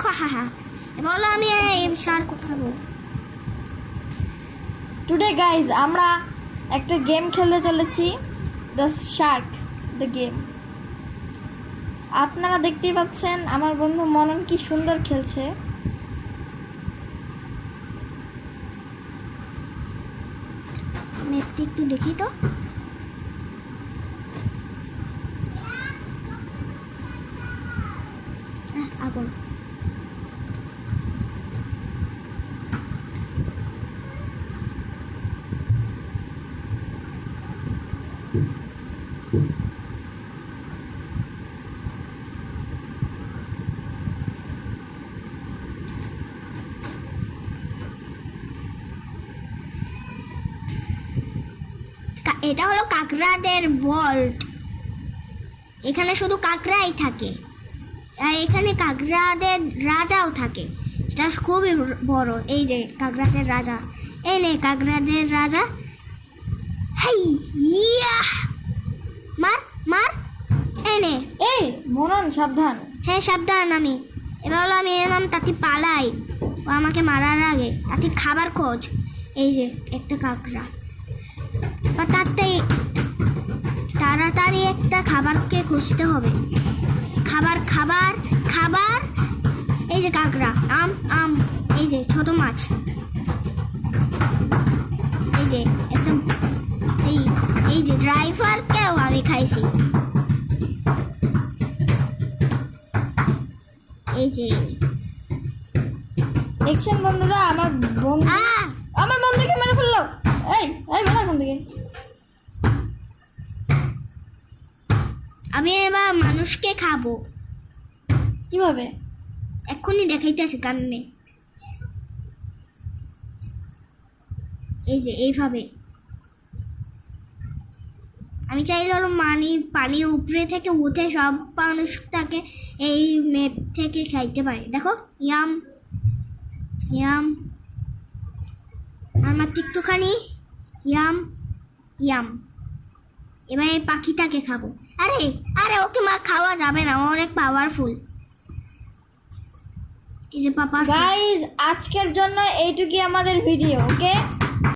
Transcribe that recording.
হা বলো আমি এই শার্ক খাবো। টুডে গাইজ আমরা একটা গেম খেলতে চলেছি, দ্য শার্ক দ্য গেম। আপনারা দেখতেই পাচ্ছেন আমার বন্ধু মনন কি সুন্দর খেলছে। ম্যাপটা একটু দেখি তো। আগুন এটা হলো কাকড়াদের ভল্ট। এখানে শুধু কাকড়াই থাকে, আর এখানে কাকড়াদের রাজাও থাকে, সেটা খুবই বড়। এই যে কাকড়াদের রাজা, এই নে কাকড়াদের রাজা। হাই ইয়া মার মার, এই নে। এই মনন সাবধান। হ্যাঁ সাবধান। আমি এবার হলো আমি এলাম, তাতে পালাই, ও আমাকে মারার আগে তাতে খাবার খোঁজ। এই যে একটা কাকড়া, বা তাড়াতাড়ি একটা খাবারকে খুঁজতে হবে। খাবার খাবার খাবার। এই যে কাকড়া, আম আম। এই যে ছোট মাছ, এই যে একদম এই যে ড্রাইভারকেও আমি খাইছি। এই যে দেখছেন বন্ধুরা আমার বন্ধু আমার বন্ধুকে মেরে ফেললো। এই এই বেলা এখান থেকে। আমি এবার মানুষকে খাবো। কিভাবে? এক্ষুনি দেখাইতেছে কান্নে। এই যে এইভাবে আমি চাইলে হলো পানির উপরে থেকে উঠে সব মানুষটাকে এই ম্যাপ থেকে খাইতে পারি। দেখো ইয়াম ইয়াম, আমার একটুখানি ইয়াম ইয়াম। এবার এই পাখিটাকে খাবো। আরে আরে ওকে মা খাওয়া যাবে না, ও অনেক পাওয়ারফুল। এই যে পাপা গাইজ আজকের জন্য এইটুকুই আমাদের ভিডিও। ওকে।